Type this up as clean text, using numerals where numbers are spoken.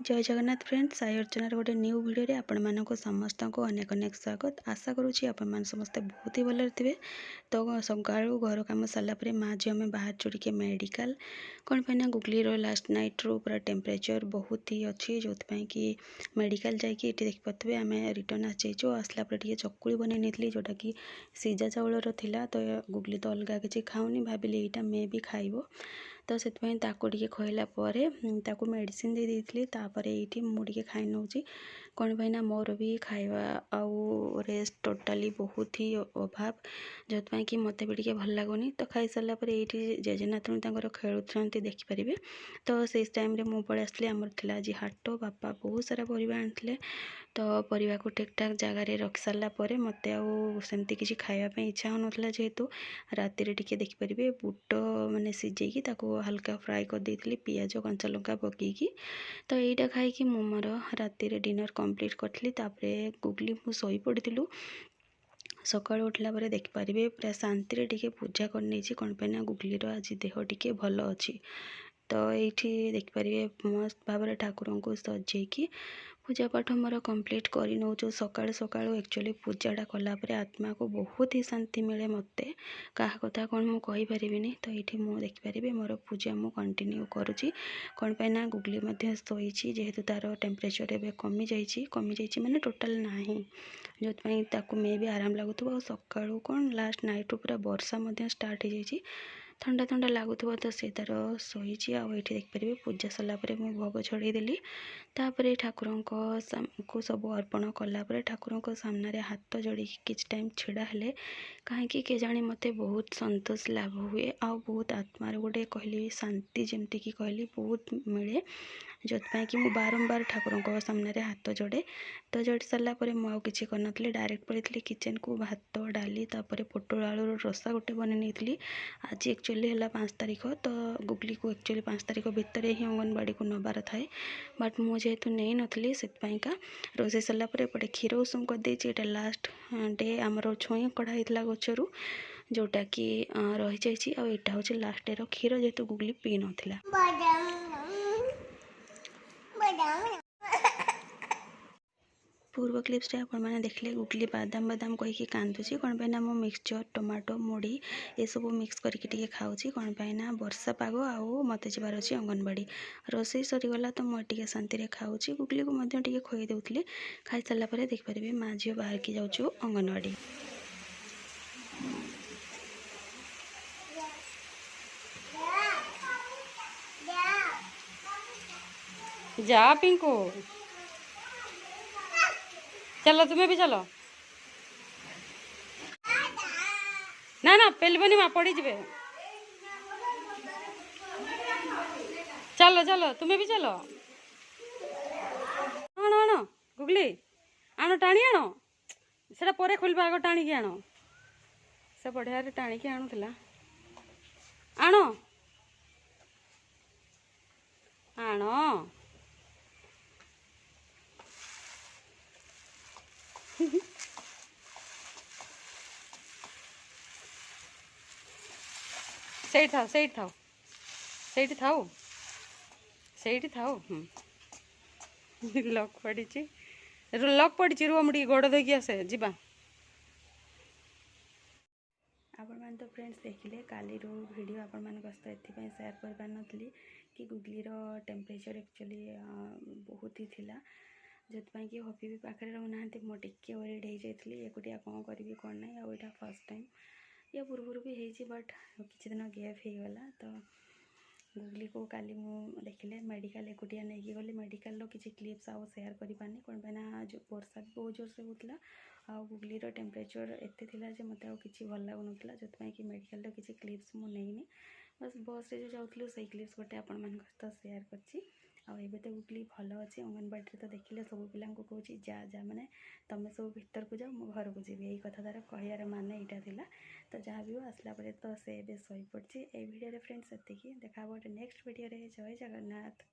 जय जगन्नाथ फ्रेंड्स साई अर्चनार गोटे new video आपण मानक समस्त को अनेक अनेक स्वागत। आशा करुँची आपण समस्ते बहुत ही भलरे थे। तो सका घर कम सारापर माँ झी आम बाहर चुके मेडिकल कौन पाइना गुगली लास्ट नाइट रू पूरा टेम्परेचर बहुत ही अच्छी जो कि मेडिकल जाकि देखिपे आम रिटर्न आसो आसला चकुली बन नहीं जोटा कि सीजा चाउलर थिला। तो गुगली तो अलग किसी खाऊनी भाविली यहाँ मे भी खाइब तो से खुआला मेडिसिन दे देती ये मुझे खाई नौ कौन पाइना मोर भी खाଇବା आउ रेस्ट टोटाली बहुत ही अभाव जो कि मत भी भल लगुनि। तो खाई सारा ये जेजेनाथ खेलुं देखिपारे। तो से टाइम मु पलि आसली आमर थिला आज हाट बापा बहुत सारा परिवा आनी तो परिवा को ठीक ठाक जगार रखी सारापर मत आमती किसी खावाई इच्छा हो नाला जेहेतु राति टे देखिपारे बुट मैंने सीझे हल्का फ्राए कर देती पियाज कंचा लंका पकईकी। तो यहीटा खाई मोर राति डिनर कंप्लीट करी गुगली मु शोई पड़ू सका उठला देखिपारे पूरा शांति टे पूजा करनी कौन पाइना गुगलीर आज देह टे भल अच्छी। तो ये देखिपारे मस्त भाव ठाकुर को सजेकी पूजा पाठ मोर कंप्लीट कर नौ सका सका एक्चुअली पूजाटा कलापर आत्मा को बहुत ही शांति मिले मत क्या कथा कौन मुझे कहीपरि। तो ये मुझे देखिपारे मोर पूजा मुझे कंटिन्यू करुँची कौन पाइना गुगली शोची जेहेतु तार टेम्परेचर एवं कमी जाइए माने टोटाल ना जो मे भी आराम लगुव सका कौन लास्ट नाइट पूरा वर्षा स्टार्ट हो जाए ठंडा ठंडा लगुव तो सी तार शोची ये देखिपारे पूजा सारापर मुझे भोग छड़ेदेली तापर ठाकुर को सब अर्पण कलापर ठाकुर सामने हाथ जोड़ी किसी टाइम छिड़ा हेले कहीं के जाने मत बहुत संतोष लाभ हुए आ बहुत आत्मार गोटे कहली शांति जमती कि कहली बहुत मिले जो कि मुझे बारंबार ठाकुर सामने हाथ जोड़े। तो जोड़ी सारापर मुझे कि डायरेक्ट पड़ी किचन को भात डाली पोटल आलू रसा गोटे बनई आज एक्चुअली है 5 तारीख। तो गुगली को एक्चुअली 5 तारीख भितर ही अंगनवाड़ी को नबार थाए बट मुझे नहीं नी से रोसे सारापर एपटे क्षीर उषुम करदे ये लास्ट डे आमर छुई कढ़ाई गचरू जोटा कि रही जाइए आईटा हूँ लास्ट डे क्षीर जेहेतु गुगली पी नाला। पूर्व क्लिप्स आप देखले गुगली बादाम बादाम कहीकि कांदुची कौन पाइना मो मिक्सचर टमाटो मुड़ी ये सब मिक्स करके खाऊँ कौन पाइना वर्षा पाग आउ मत जबार अच्छी अंगनवाड़ी रोसई सरीगला तो मुझे शांति खाऊँ गुगली को खुई दूसरी खाई सारापर देखिपारे माँ झील बाहर की जाऊँ अंगनवाड़ी। जा पिंकू चलो तुम्हें भी चलो ना ना पेलबनी माँ पड़ी जाए चलो चलो तुम्हें भी चलो आण आण गुगली आण टाणी आण से पर खोल आग टाणी आण से बढ़िया टाणी आणुला आण आण से थाओ से थाओ से थाओ से थाओ लक पड़ी लक पड़ी रुह मुझे गोड़ धोकी आसे जीवा आपण मैंने तो फ्रेंड्स देखिले काली वीडियो आपण मान सहित एथपाई सेयार कर पार नी कि गुगलीर टेम्परेचर एक्चुअली बहुत ही थिला जो कि हबी भी पाखे रहना मुझे टिके वरीड हो जाती एकुटिया कौन करी कौन ना यहाँ फर्स्ट टाइम या पूर्व भी होती बट किसी दिन गैप हो गला। तो गुगली को काली देखिले मेडिकल एकुटिया नहीं गली मेडिकल किसी क्लिप्स आउ सेयार कर पानी कौन पाइना जो वर्षा भी बहुत जोर से होता आ गुगलीर टेम्परेचर एत मत कि भल लगुन जो कि मेडिकल किसी क्लिप्स मुझे बस बस रे जो जाऊँ से क्लिप्स गोटे आपण मान सहित सेयार कर आबे तो गुगली भल अच्छी अंगनवाड़ी तो देखिले सब पिला कहूँ जा जा मैंने तुम सब भीतर को जाओ मो घर को जी यही कथा तार कहार माने यहाँ तो जहाँ भी आसला तो से शोई पड़ी। ये वीडियो फ्रेंड्स एति देखा गोटे नेक्स्ट वीडियो जय जगन्नाथ।